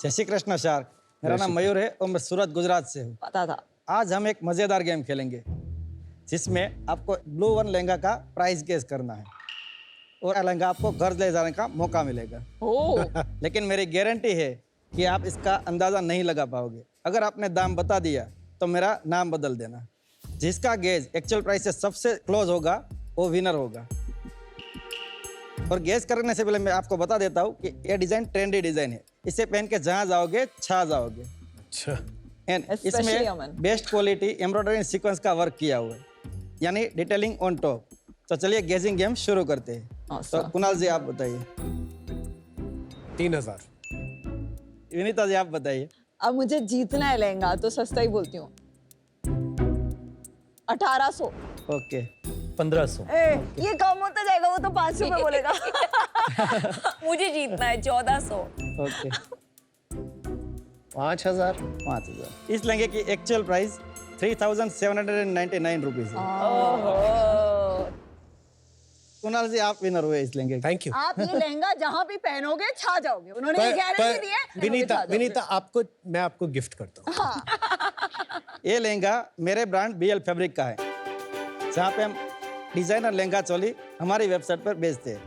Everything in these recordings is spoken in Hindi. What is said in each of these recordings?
जय श्री कृष्ण शार्क। मेरा नाम मयूर है और मैं सूरत गुजरात से हूँ। पता था। आज हम एक मजेदार गेम खेलेंगे जिसमें आपको ब्लू वन लहंगा का प्राइस गेस करना है और लहंगा आपको घर ले जाने का मौका मिलेगा। ओह लेकिन मेरी गारंटी है कि आप इसका अंदाजा नहीं लगा पाओगे। अगर आपने दाम बता दिया तो मेरा नाम बदल देना। जिसका गेज एक्चुअल प्राइस से सबसे क्लोज होगा वो विनर होगा। और गेस करने से पहले मैं आपको बता देता हूँ कि ये डिजाइन ट्रेंडी डिजाइन है। इसे पहन के जहाँ जाओगे छा जाओगे। अच्छा। एंड Especially इसमें अमन। बेस्ट क्वालिटी एम्ब्रॉयडरी सीक्वेंस का वर्क किया हुआ है, यानी डिटेलिंग ऑन टॉप। तो चलिए गेजिंग गेम शुरू करते हैं। तो Awesome. कुणाल जी आप बताइए। 3000। विनीता जी आप बताइए। अब मुझे जीतना है लहंगा तो सस्ता ही बोलती हूँ। 1800। ओके 1500। ये कम होता जाएगा, वो तो 500 पे बोलेगा। मुझे जीतना है 1400। ओके 5000। 5000। इस लहंगे की एक्चुअल प्राइस 3799 रुपीज है। ओहो। कुणाल जी आप विनर हुए इस लहंगे के। Thank you. आप ये लहंगा जहाँ भी पहनोगे छा जाओगे। उन्होंने ये गारंटी दी है। विनीता, छा जाओगे। विनीता आपको मैं आपको गिफ्ट करता हूँ। ये लहंगा मेरे ब्रांड BL फैब्रिक का है, जहाँ पे हम डिजाइनर लहंगा चोली हमारी वेबसाइट पर बेचते हैं।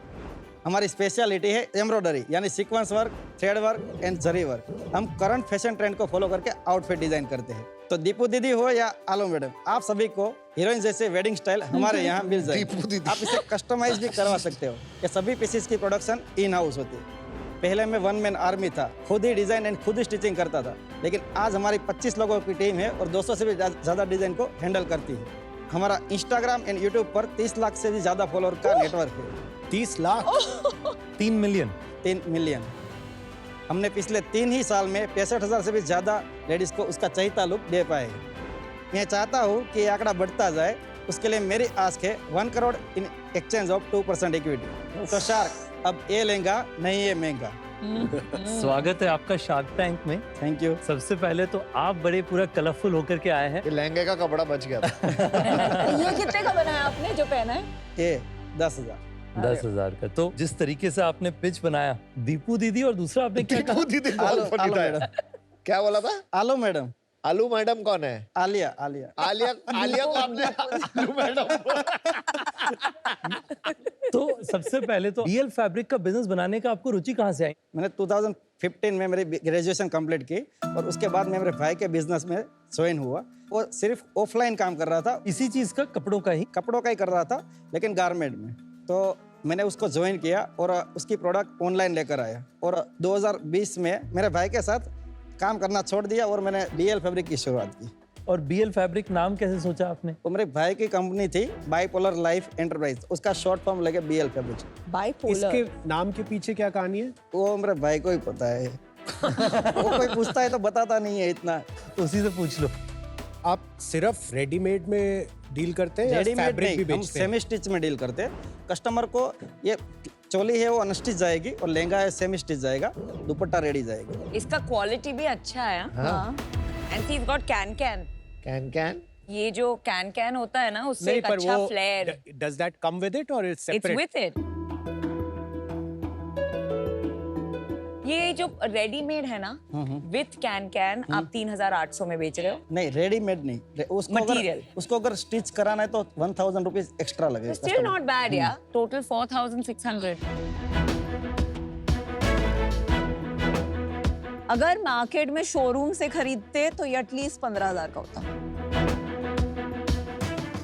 हमारी स्पेशलिटी है एम्ब्रॉयडरी, यानी sequence work, thread work and zari work. हम करंट फैशन ट्रेंड को फॉलो करके आउटफिट डिजाइन करते हैं। तो दीपू दीदी हो या आलो मैडम, आप सभी को हीरोइन जैसे वेडिंग स्टाइल हमारे यहाँ मिल जाएगी। आप इसे कस्टमाइज भी करवा सकते हो। ये सभी पीसेस की प्रोडक्शन इन हाउस होती है। पहले मैं वन मैन आर्मी था, खुद ही डिजाइन एंड खुद ही स्टिचिंग करता था, लेकिन आज हमारी 25 लोगों की टीम है और 200 से भी ज़्यादा डिजाइन को हैंडल करती है। हमारा इंस्टाग्राम एंड यूट्यूब पर 30 लाख से भी ज़्यादा फॉलोअर का नेटवर्क है। 30 लाख। 3 मिलियन। 3 मिलियन। हमने पिछले 3 ही साल में 65,000 से भी ज़्यादा लेडीज़ को उसका चहीता लुक दे पाए हैं। मैं चाहता हूँ कि ये आंकड़ा बढ़ता जाए। उसके लिए मेरी आस्क है 1 crore in exchange of 2% equity. तो शार्क, अब ये लहंगा नहीं है महंगा। स्वागत है आपका शार्क टैंक में। Thank you. सबसे पहले तो आप बड़े पूरा कलरफुल होकर के आए हैं। ये लहंगे का कपड़ा बच गया था। ये कितने का बनाया आपने जो पहना है? ये 10,000। 10,000 का। तो जिस तरीके से आपने पिच बनाया, दीपू दीदी, और दूसरा आपने क्या कहा? दीदी आलो बहुत फनी था। मैडम। क्या बोला था? आलो मैडम। आलू मैडम कौन है? आलिया आलिया। आलिया, आलिया को आपने आलू मैडम बोला। तो सबसे पहले तो BL फैब्रिक का बिजनेस बनाने का आपको रुचि कहाँ से आई? मैंने 2015 में मेरी ग्रेजुएशन कंप्लीट की और उसके बाद मैं मेरे भाई के बिजनेस में ज्वाइन हुआ। वो सिर्फ ऑफलाइन काम कर रहा था, इसी चीज का, कपड़ों का ही। कपड़ों का ही कर रहा था, लेकिन गारमेंट में। तो मैंने उसको ज्वाइन किया और उसकी प्रोडक्ट ऑनलाइन लेकर आया। और 2020 में मेरे भाई के साथ काम करना छोड़ दिया और मैंने BL फैब्रिक की शुरुआत की। और BL फैब्रिक नाम कैसे सोचा आपने? वो मेरे भाई की कंपनी थी, बाइपोलर लाइफ एंटरप्राइज। उसका शॉर्ट फॉर्म लगे BL फैब्रिक। बाइपोलर। इसके नाम के पीछे क्या कहानी है? वो मेरे भाई को ही पता है। वो कोई पूछता है तो बताता नहीं है इतना। उसी से पूछ लो। आप सिर्फ रेडीमेड में डील करते हैं या रेडीमेड फैब्रिक भी नहीं, हम बेचते हैं? सेमी स्टिच में डील करते हैं। कस्टमर को ये चोली है वो अनस्टिच जाएगी और लहंगा है सेमी स्टिच जाएगा, दुपट्टा रेडी जाएगा। इसका क्वालिटी भी अच्छा है। हाँ। And C is got can can. Can can. ये जो कैन कैन होता है ना, उससे एक अच्छा flair. Does that come with it और it's it's separate? With it. ये जो रेडीमेड है ना, विथ कैन कैन आप 3,800 में बेच रहे हो। नहीं, रेडीमेड नहीं। Material. उसको अगर स्टिच कराना है तो 1,000 रुपीज एक्स्ट्रा लगेगा। स्टिल नॉट बैड यार। टोटल 4,600। अगर मार्केट में शोरूम से खरीदते तो ये एटलीस्ट 15,000 का होता।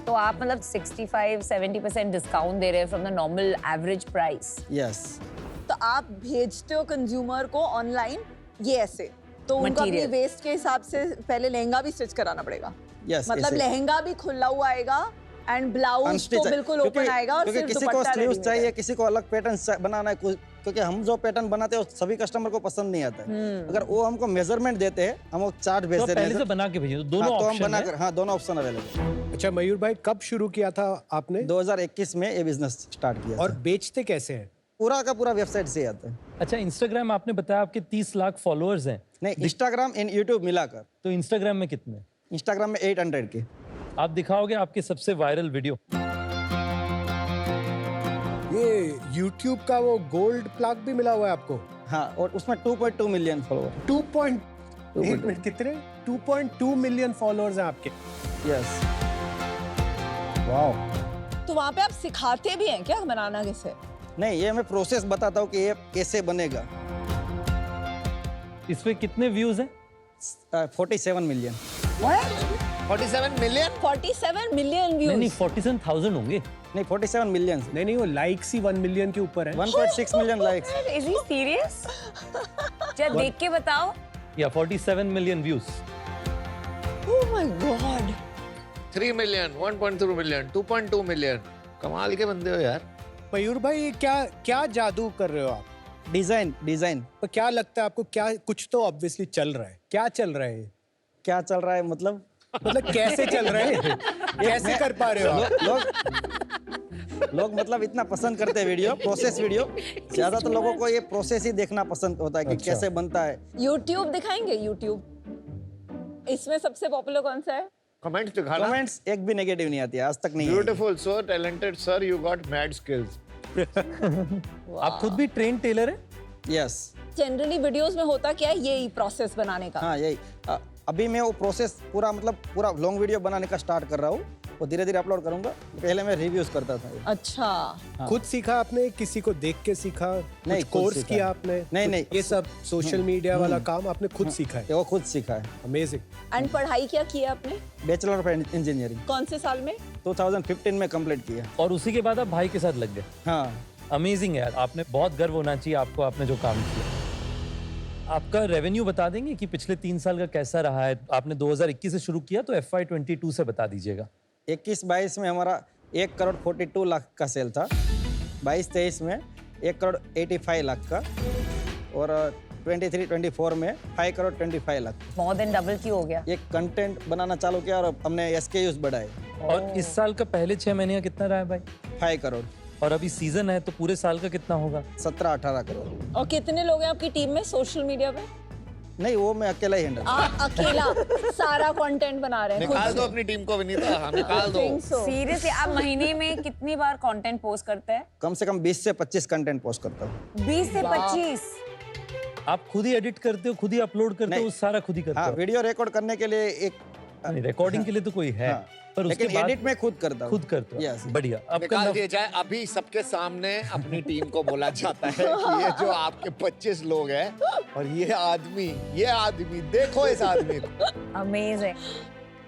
तो आप मतलब 65-70% डिस्काउंट दे रहे हैं from the normal average price. Yes. तो आप भेजते हो कंज्यूमर को ऑनलाइन ये ऐसे, तो उनको अपनी Material. वेस्ट के हिसाब से पहले लहंगा भी स्टिच कराना पड़ेगा। यस। मतलब लहंगा भी खुला हुआ आएगा एंड ब्लाउज तो बिल्कुल ओपन आएगा और क्योंकि सिर्फ किसी को दुपट्टा स्लीव्स ready चाहिए, मिलेगा। किसी को अलग पैटर्न बनाना है, क्योंकि हम जो पैटर्न बनाते हैं वो सभी कस्टमर को पसंद नहीं आता है। अगर वो हमको मेजरमेंट देते हैं, हम वो चार्ट भेज तो देते पहले से हैं। बना के भेजिए। तो दोनों हाँ, तो हम ऑप्शन बनाकर, है। हाँ दोनों ऑप्शन अवेलेबल है। अच्छा मयूर भाई, कब शुरू किया था आपने 2021 में ये बिजनेस स्टार्ट किया और था। बेचते कैसे हैं? पूरा का पूरा वेबसाइट से आता है। अच्छा, इंस्टाग्राम आपने बताया आपके 30 लाख फॉलोअर्स हैं। नहीं, इंस्टाग्राम एंड यूट्यूब मिलाकर। तो इंस्टाग्राम में कितने? इंस्टाग्राम में 800 के। आप दिखाओगे आपके सबसे वायरल वीडियो। ये YouTube का वो गोल्ड प्लग भी मिला हुआ है आपको? हाँ, और उसमें 2.2 मिलियन फॉलोवर। 1 मिनट कितने 2.2 मिलियन फॉलोअर्स हैं आपके। यस। वाओ। तो वहाँ पे आप सिखाते भी हैं क्या बनाना कैसे? नहीं, ये मैं प्रोसेस बताता हूँ कि ये कैसे बनेगा। इस पे कितने व्यूज हैं? 47 मिलियन। 47 मिलियन 47 मिलियन नहीं व्यूज। 47,000 होंगे। नहीं, 47 मिलियन। नहीं वो लाइक्स ही 1 मिलियन के ऊपर है। 1.6 million likes. Is he serious? जब देख के बताओ। या 47 million views. Oh my God. 3 million 1.2 million 2.2 million. कमाल के बंदे हो यार। मयूर भाई क्या जादू कर रहे हो आप? डिजाइन। तो क्या लगता है आपको, क्या कुछ तो ऑब्वियसली चल रहा है, क्या चल रहा है? क्या चल रहा है मतलब कैसे चल रहा है? कैसे कर पा रहे हो आप? लोग मतलब इतना पसंद करते हैं वीडियो, प्रोसेस वीडियो। ज्यादातर लोगों को ये प्रोसेस ही देखना पसंद होता है कि अच्छा। कैसे बनता है। YouTube दिखाएंगे YouTube। इसमें सबसे पॉपुलर कौन सा है? कमेंट्स दिखाना। कमेंट्स एक भी नेगेटिव नहीं आती है, आज तक नहीं आई। Beautiful, so talented sir, you got mad skills. आप खुद भी ट्रेन टेलर हैं? यस। जनरली वीडियोस में होता क्या है, यही प्रोसेस बनाने का? हाँ, यही। अभी मैं वो प्रोसेस पूरा लॉन्ग वीडियो बनाने का स्टार्ट कर रहा हूँ। वो धीरे धीरे अपलोड करूंगा। पहले मैं रिव्यूज करता था। अच्छा। खुद सीखा आपने, किसी को देख के सीखा, नहीं, कुछ खुद कोर्स सीखा। किया आपने? नहीं। ये सब सोशल मीडिया वाला काम आपने खुद सीखा है? वो खुद सीखा है। अमेजिंग। एंड पढ़ाई क्या की है आपने? बैचलर ऑफ इंजीनियरिंग कौन से साल में? 2015 में कंप्लीट किया। और उसी के बाद आप भाई के साथ लग गए। हाँ। अमेजिंग यार, आपने बहुत गर्व होना चाहिए आपको, आपने जो काम किया। आपका रेवेन्यू बता देंगे कि पिछले 3 साल का कैसा रहा है? आपने 2021 से शुरू किया, तो FY 22 से बता दीजिएगा। 21-22 में हमारा 1 करोड़ 42 लाख का सेल था। 22-23 में 1 करोड़ 85 लाख का। और 23-24 में 5 crore 25 lakh. More than double क्यों हो गया? ये कंटेंट बनाना चालू किया और हमने SKUs बढ़ाए। और इस साल का पहले 6 महीने का कितना रहा है भाई? 5 करोड़। और अभी सीजन है, तो पूरे साल का कितना होगा? 17-18 करोड़। और कितने लोग हैं आपकी टीम में सोशल मीडिया पे? नहीं, वो मैं अकेला ही हैंडल। अकेला सारा कंटेंट बना रहे हैं? निकाल दो अपनी टीम को विनीता, हाँ निकाल दो। सीरियसली आप महीने में कितनी बार कंटेंट पोस्ट करते हैं? कम से कम 20 से 25 कंटेंट पोस्ट करता हूँ। 20 से 25? आप खुद ही एडिट करते हो, खुद ही अपलोड करते हो, नहीं। सारा खुद ही करते हाँ, हो? वीडियो रिकॉर्ड करने के लिए एक रिकॉर्डिंग के लिए तो कोई है, हाँ, पर उसके लेकिन बाद एडिट में खुद करता हूँ। खुद करते हो। Yes। बढ़िया। अब निकाल दिया जाए अभी सबके सामने। अपनी टीम को बोला जाता है कि ये जो आपके 25 लोग हैं और ये आदमी देखो इस आदमी को। अमेजिंग।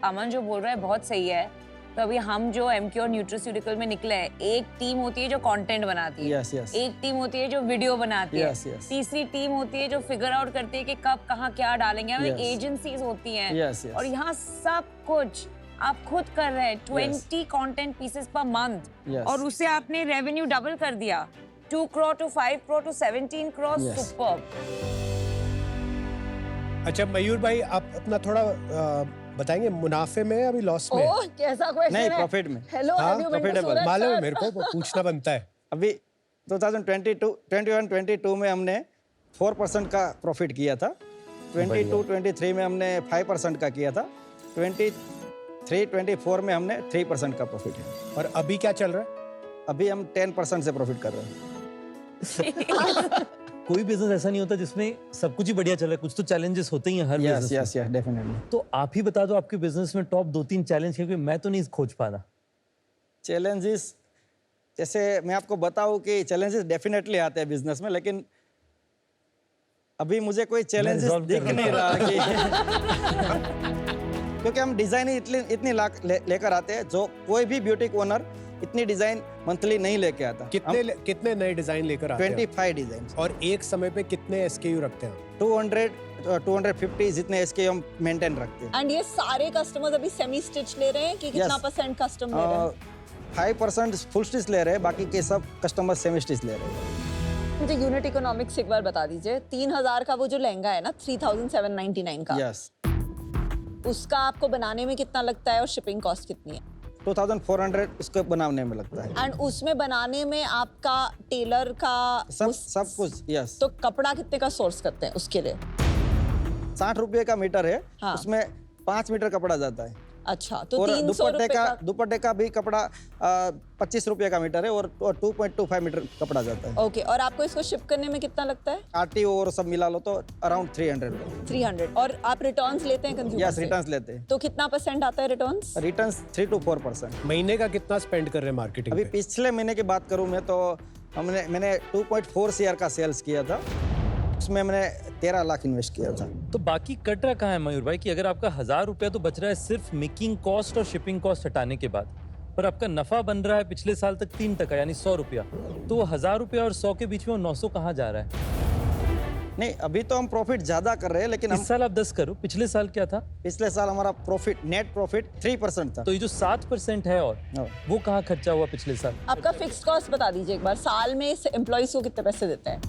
अमन जो बोल रहा है बहुत सही है। तो अभी हम जो MQ और न्यूट्रास्यूटिकल में निकले हैं, एक टीम होती है जो कंटेंट बनाती है, Yes, yes। एक टीम होती है जो वीडियो बनाती Yes, है, yes। तीसरी टीम होती है जो फिगर आउट करती है कि कब कहाँ क्या डालेंगे। Yes। एजेंसीज होती हैं। Yes, yes। और यहाँ सब कुछ आप खुद कर रहे हैं। 20 content pieces per month. Yes। और उससे आपने रेवेन्यू डबल कर दिया, 2 crore to 5 crore to 17 crore. Yes। Superb. अच्छा मयूर भाई, आप अपना थोड़ा बताएंगे, मुनाफे में अभी लॉस में? ओह, कैसा क्वेश्चन नहीं, है? प्रॉफिट में। हेलो, हाँ, have you been to profitable। सूरत, मालूम है sir? मेरे को, पूछना बनता है। अभी 2021-22 में हमने 4% का प्रॉफिट किया था। 22-23 में हमने 5% का किया था। 23-24 में हमने 3% का प्रॉफिट है। और अभी क्या चल रहा है? अभी हम 10% से प्रॉफिट कर रहे हैं। कोई बिजनेस ऐसा नहीं होता जिसमें सब कुछ ही बढ़िया चल रहा है, कुछ तो चैलेंजेस होते ही हैं हर yes business yes yes, definitely. में। तो आप ही बता दो आपके बिजनेस में टॉप 2-3 चैलेंज, क्योंकि मैं तो नहीं खोज पा रहा। चैलेंजेस, जैसे मैं आपको बताऊं कि चैलेंजेस डेफिनेटली आते हैं बिजनेस में, लेकिन अभी मुझे कोई चैलेंजेस resolve दिख कर नहीं रहा कि क्योंकि हम डिजाइन ही इतनी लेकर आते हैं, जो कोई भी ब्यूटिक ओनर इतनी डिजाइन मंथली नहीं लेके आता। कितने नए डिजाइन लेकर आते हैं? 25 डिजाइन। और एक समय पे कितने SKU रखते हैं? 250 जितने SKU हम मेंटेन रखते हैं। एंड ये सारे कस्टमर्स अभी सेमी स्टिच ले रहे हैं कि कितना Yes। परसेंट कस्टम ले रहे हैं? 5% फुल स्टिच ले रहे हैं, बाकी के सब कस्टमर सेमी स्टिच ले रहे हैं। मुझे यूनिट इकोनॉमिक्स एक बार बता दीजिए। 3000 का वो जो लहंगा है ना, 3799 का, यस। उसका आपको बनाने में कितना लगता है और शिपिंग कॉस्ट कितनी है? 2400 इसको बनाने में लगता है। एंड उसमें बनाने में आपका टेलर का सब कुछ। यस। तो कपड़ा कितने का सोर्स करते हैं उसके लिए? 60 रुपये का मीटर है। हाँ। उसमें 5 मीटर कपड़ा जाता है। अच्छा, तो और 300 दुपट्टे रुपए का का। दुपट्टे का भी कपड़ा 25 रुपये का मीटर है और 2.25 मीटर कपड़ा जाता है। ओके, और आपको इसको शिप करने में कितना लगता है? RTO और सब मिला लो तो अराउंड 300। 300। और आप रिटर्न्स लेते हैं कंज्यूमर यस, से? रिटर्न्स लेते हैं। तो कितना % आता है रिटर्न्स? Returns 3 to 4%। महीने का कितना स्पेंड कर रहे हैं मार्केटिंग अभी पे? पिछले महीने की बात करूं मैं तो मैंने 2.4 CR का सेल्स किया था, उसमें मैंने 13 लाख इन्वेस्ट किया था। तो बाकी कट रहा कहाँ है मयूर भाई कि अगर आपका 1000 रुपया तो बच रहा है सिर्फ मेकिंग कॉस्ट और शिपिंग कॉस्ट हटाने के बाद, पर आपका नफा बन रहा है पिछले साल तक 3% यानी 100 रुपया, तो 1000 रुपया और 100 के बीच में वो 900 कहाँ जा रहा है? नहीं, अभी तो हम प्रॉफिट ज्यादा कर रहे हैं, लेकिन हम इस साल आप 10 करो, पिछले साल क्या था? पिछले साल हमारा प्रॉफिट, नेट प्रॉफिट 3% था। तो ये जो 7% है और हाँ। वो कहाँ खर्चा हुआ पिछले साल? आपका फिक्स्ड कॉस्ट बता दीजिए एक बार, साल में एम्प्लॉइज को कितने पैसे देते हैं?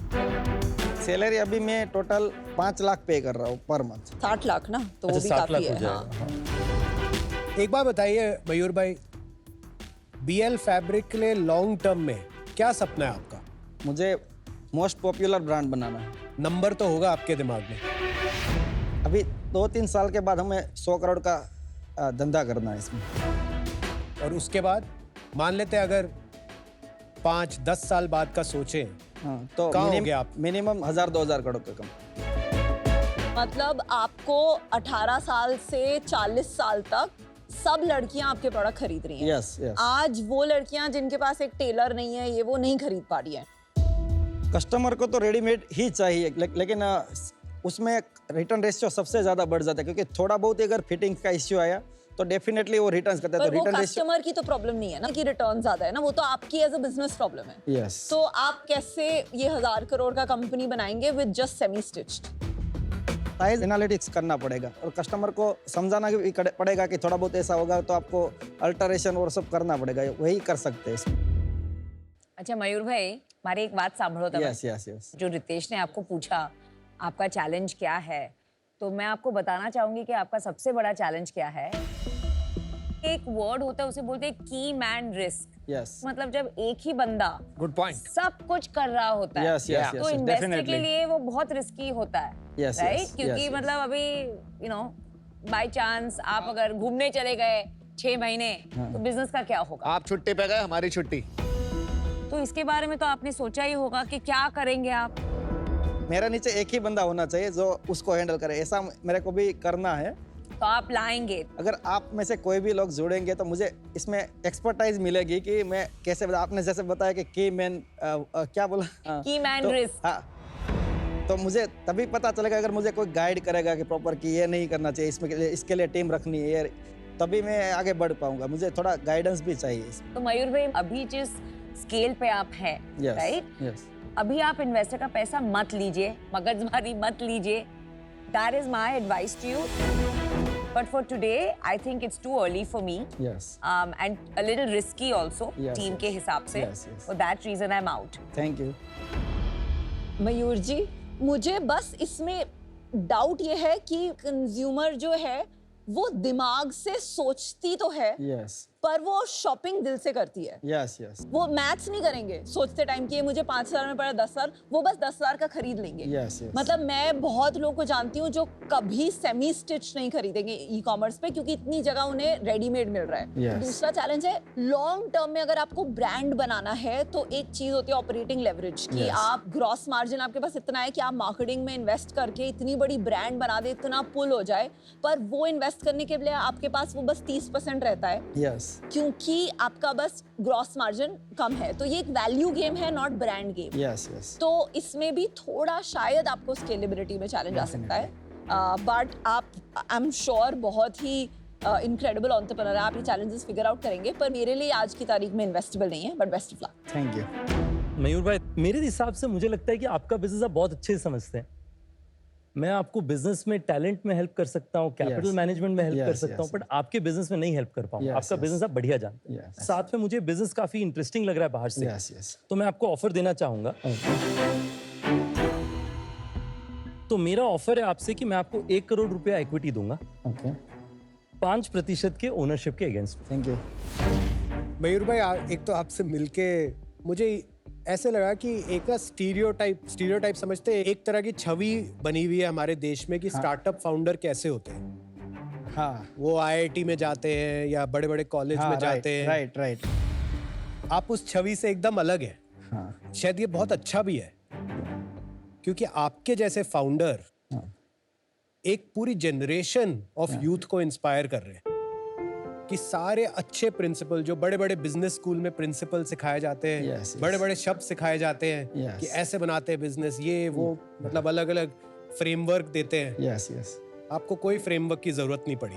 सैलरी अभी मैं टोटल 5 लाख पे कर रहा हूँ पर मंथ। 60 लाख ना, तो वो अच्छा, भी 7 काफी लाख है। हो हाँ। जाएगा। एक बार बताइए मयूर भाई, BL फैब्रिक के लिए लॉन्ग टर्म में क्या सपना है आपका? मुझे मोस्ट पॉपुलर ब्रांड बनाना है। नंबर तो होगा आपके दिमाग में। अभी 2-3 साल के बाद हमें 100 करोड़ का धंधा करना है इसमें। और उसके बाद मान लेते हैं अगर 5-10 साल बाद का सोचें, हाँ, तो कहाँ होंगे आप? मिनिमम 1000-2000 करोड़ का कम। मतलब आपको 18 साल से 40 साल तक सब लड़कियां आपके प्रोडक्ट खरीद रही हैं। Yes yes. आज वो लड़कियां जिनके पास एक टेलर नहीं है, ये वो नहीं खरीद पा रही हैं। कस्टमर को तो रेडीमेड ही चाहिए, लेकिन उसमें रिटर्न रेशियो सबसे ज्यादा बढ़ जाता है, क्योंकि थोड़ा बहुत अगर फिटिंग का इश्यू आया तो डेफिनेटली वो रिटर्न करते हैं। पर तो वो रिटर्न रेशियो, कस्टमर की तो प्रॉब्लम नहीं है ना कि रिटर्न ज्यादा है ना, वो तो आपकी एज अ बिजनेस प्रॉब्लम है। यस। तो आप कैसे ये 1000 करोड़ का कंपनी बनाएंगे with just semi stitched? Size analytics करना पड़ेगा और कस्टमर को समझाना भी पड़ेगा कि थोड़ा बहुत ऐसा होगा तो आपको अल्टरेशन और सब करना पड़ेगा, वही कर सकते हैं इसमें। अच्छा मयूर भाई, हमारी एक बात सांभो तब। Yes yes yes. जो रितेश ने आपको पूछा आपका चैलेंज क्या है, तो मैं आपको बताना चाहूंगी कि आपका सबसे बड़ा चैलेंज क्या है। एक वर्ड होता है, उसे बोलते हैं की मैन रिस्क। यस। मतलब जब एक ही बंदा गुड पॉइंट। सब कुछ कर रहा होता है, यस यस तो यस, इन्वेस्टर के डेफिनेटली। लिए वो बहुत रिस्की होता है, Yes, राइट? yes, क्योंकि yes, yes. मतलब अभी बाय चांस आप अगर घूमने चले गए 6 महीने, तो बिजनेस का क्या होगा? आप छुट्टी पे गए, हमारी छुट्टी। तो इसके बारे में तो आपने सोचा ही होगा कि क्या करेंगे आप। मेरा नीचे एक ही बंदा होना चाहिए जो उसको हैंडल करे, ऐसा मेरे को भी करना है। तो आप लाएंगे। अगर आप में से कोई भी लोग जुड़ेंगे तो मुझे इसमें एक्सपर्टाइज मिलेगी कि मैं कैसे आपने जैसे बताया कि की मैन क्या बोला, की मैन तो, रिस्क। हाँ, तो मुझे तभी पता चलेगा अगर मुझे कोई गाइड करेगा कि प्रॉपर कि ये नहीं करना चाहिए, इसके लिए टीम रखनी है, तभी मैं आगे बढ़ पाऊंगा। मुझे थोड़ा गाइडेंस भी चाहिए इसमें। तो मयूर भाई, अभी जिस स्केल पे आप हैं, राइट? यस। अभी आप इन्वेस्टर का पैसा मत लीजिए, मगजमारी मत लीजिए। That is my advice to you. But for today, I think it's too early for me. Yes. And a little risky also, Yes, team yes. के हिसाब से. Yes, yes. For that reason, I'm out. Thank you. Mayur ji, मुझे बस इसमें डाउट ये है कि कंज्यूमर जो है वो दिमाग से सोचती तो है, यस पर वो शॉपिंग दिल से करती है। Yes yes. वो मैथ्स नहीं करेंगे सोचते टाइम कि ये मुझे 5,000 में पड़ा 10,000, वो बस 10,000 का खरीद लेंगे। Yes yes. मतलब मैं बहुत लोगों को जानती हूँ जो कभी सेमी स्टिच नहीं खरीदेंगे ई कॉमर्स पे, क्योंकि इतनी जगह उन्हें रेडीमेड मिल रहा है। Yes. दूसरा चैलेंज है लॉन्ग टर्म में अगर आपको ब्रांड बनाना है तो एक चीज होती है ऑपरेटिंग लेवरेज कि Yes. आप ग्रॉस मार्जिन आपके पास इतना है कि आप मार्केटिंग में इन्वेस्ट करके इतनी बड़ी ब्रांड बना दे, इतना पुल हो जाए, पर वो इन्वेस्ट करने के लिए आपके पास वो बस 30% रहता है, यस क्योंकि आपका बस ग्रॉस मार्जिन कम है। तो ये एक वैल्यू गेम है, not brand game. Yes yes. तो इसमें भी थोड़ा शायद आपको स्केलेबिलिटी में चैलेंज आ सकता है, बट आप आई एम श्योर बहुत ही इनक्रेडिबल एंटरप्रेन्योर है, आप ये चैलेंजेस फिगर आउट करेंगे। पर मेरे लिए आज की तारीख में इन्वेस्टेबल नहीं है, but best of luck. Thank you. Mayur भाई, मेरे हिसाब से मुझे लगता है कि आपका बिजनेस आप बहुत अच्छे से समझते हैं। मैं आपको बिजनेस में टैलेंट में हेल्प कर सकता हूँ, कैपिटल Yes. मैनेजमेंट में हेल्प कर Yes, सकता हूँ, yes, बट आपके बिजनेस में नहीं हेल्प कर पाऊंगा। Yes, आपका yes. बिजनेस आप बढ़िया जानते हैं। Yes. साथ में मुझे बिजनेस काफी इंटरेस्टिंग लग रहा है बाहर से, यस यस। तो मैं आपको ऑफर देना चाहूंगा। तो मेरा ऑफर है आपसे कि मैं आपको 1 करोड़ रुपया इक्विटी दूंगा, ओके 5% के ओनरशिप के अगेंस्ट। Thank you. मयूर भाई, एक तो आपसे मिलके मुझे ऐसे लगा कि एक स्टीरियोटाइप समझते हैं, एक तरह की छवि बनी हुई है हमारे देश में कि स्टार्टअप फाउंडर कैसे होते हैं। हाँ वो आईआईटी में जाते हैं या बड़े बड़े कॉलेज में जाते हैं, राइट राइट। आप उस छवि से एकदम अलग है। हाँ शायद ये बहुत अच्छा भी है, क्योंकि आपके जैसे फाउंडर एक पूरी जनरेशन ऑफ यूथ को इंस्पायर कर रहे हैं कि सारे अच्छे प्रिंसिपल जो बड़े बड़े बिजनेस स्कूल में प्रिंसिपल सिखाए जाते हैं, Yes, yes. बड़े बड़े शब्द सिखाए जाते हैं Yes. कि ऐसे बनाते हैं बिजनेस, ये वो, मतलब अलग अलग फ्रेमवर्क देते हैं। यस यस आपको कोई फ्रेमवर्क की जरूरत नहीं पड़ी,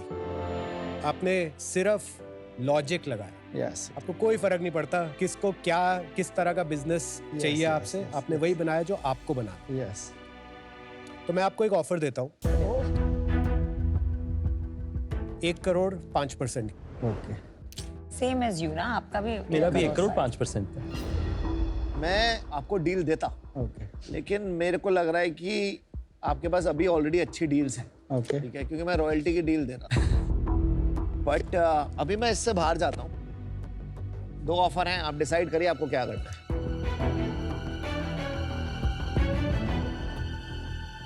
आपने सिर्फ लॉजिक लगाया। यस आपको कोई फर्क नहीं पड़ता किसको क्या किस तरह का बिजनेस चाहिए yes, आपसे, yes, आपने वही बनाया जो आपको बना। यस। तो मैं आपको एक ऑफर देता हूँ, 1 crore 5%। Okay same as you ना, आपका भी मेरा भी 1 करोड़ 5% है। मैं आपको डील देता, ओके लेकिन मेरे को लग रहा है कि आपके पास अभी ऑलरेडी अच्छी डील्स हैं, ओके ठीक है, क्योंकि मैं रॉयल्टी की डील दे रहा था। बट अभी मैं इससे बाहर जाता हूँ। 2 ऑफर हैं, आप डिसाइड करिए आपको क्या करना है।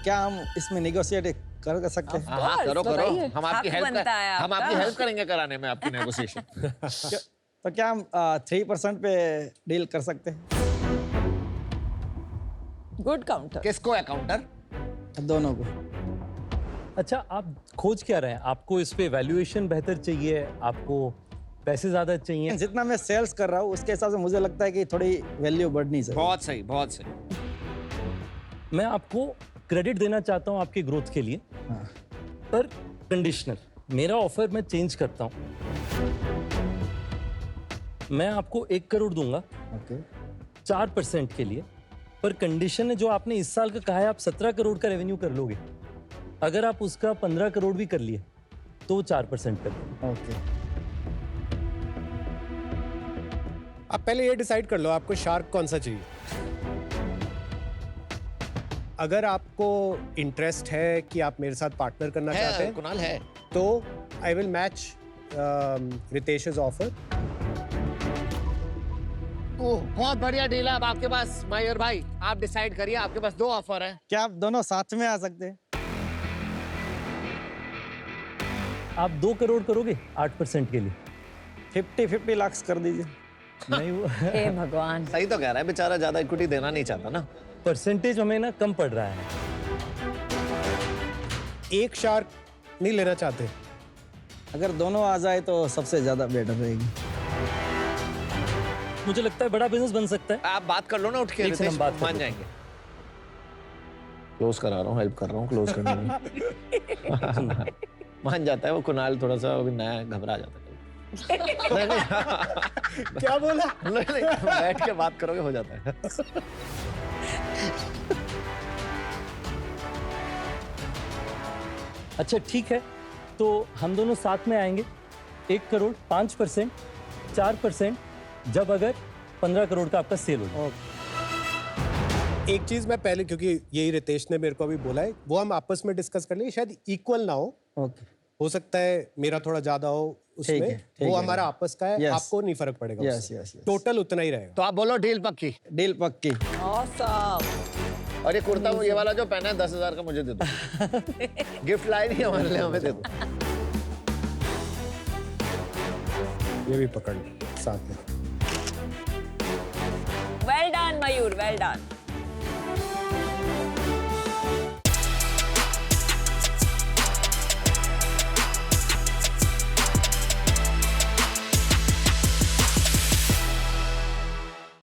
क्या हम इसमें निगोशिएट कर सकते हैं? हाँ करो करो, बताइए। हम आपकी हक हेल्प बनता है हम आपका। आपकी हेल्प करेंगे कराने में आपकी नेगोशिएशन। तो क्या हम 3% पे डील कर सकते हैं? Good counter. किसको है काउंटर? दोनों को। अच्छा, आप खोज क्या रहे हैं? आपको इस पे वैल्यूएशन बेहतर चाहिए, आपको पैसे ज्यादा चाहिए? जितना मैं सेल्स कर रहा हूँ उसके हिसाब से मुझे लगता है कि थोड़ी वैल्यू बढ़नी चाहिए। बहुत सही, बहुत सही। मैं आपको क्रेडिट देना चाहता हूं आपके ग्रोथ के लिए, हाँ। पर कंडीशनल। मेरा ऑफर मैं चेंज करता हूं। मैं आपको 1 करोड़ दूंगा ओके 4% के लिए, पर कंडीशन है जो आपने इस साल का कहा है, आप 17 करोड़ का रेवेन्यू कर लोगे। अगर आप उसका 15 करोड़ भी कर लिए तो 4% कर देंगे। ओके। आप पहले ये डिसाइड कर लो आपको शार्क कौन सा चाहिए। अगर आपको इंटरेस्ट है कि आप मेरे साथ पार्टनर करना चाहते है हैं कुणाल है। तो आई विल मैच रितेश's ऑफर। ओह बहुत बढ़िया डील है। अब आपके पास मयूर भाई, आप डिसाइड करिए, आपके पास 2 ऑफर हैं। क्या आप दोनों साथ में आ सकते हैं? आप 2 करोड़ करोगे 8% के लिए? 50-50 लाख कर दीजिए। नहीं, वो हे भगवान। सही तो कह रहा है बेचारा, ज्यादा इक्विटी देना नहीं चाहता ना। परसेंटेज हमें ना कम पड़ रहा है। एक शार्क नहीं लेना चाहते? अगर दोनों आ जाए तो सबसे ज्यादा बेटर रहेगी। मुझे लगता है बड़ा बिजनेस बन सकता है। आप बात कर लो ना उठ के, एक से हम रितेश, बात कर मान लेते जाएंगे। क्लोज करा रहा हूँ, हेल्प कर रहा हूँ क्लोज करने में। मान जाता है वो कुणाल, थोड़ा सा अभी नया है, घबरा जाता है। नहीं नहीं क्या बोला? नहीं नहीं, बैठ के बात करोगे हो जाता है। अच्छा ठीक है, तो हम दोनों साथ में आएंगे। 1 करोड़ 5%, 4% जब अगर 15 करोड़ का आपका सेल हो जाए। एक चीज मैं पहले, क्योंकि यही रितेश ने मेरे को अभी बोला है, वो हम आपस में डिस्कस कर लेंगे। शायद इक्वल ना ओके हो सकता है मेरा थोड़ा ज्यादा हो उसमें, ठीक वो है। हमारा आपस का है। Yes. आपको नहीं फर्क पड़ेगा Yes, उससे। yes, yes. टोटल उतना ही रहेगा। तो आप बोलो डील पक्की। डील पक्की। ऑसम। और ये कुर्ता ये वाला जो पहना है 10,000 का मुझे दे दो। गिफ्ट लाए नहीं हमारे लिए, हमें दे दो। ये भी पकड़ लो साथ में। वेल डन मयूर, वेल डन।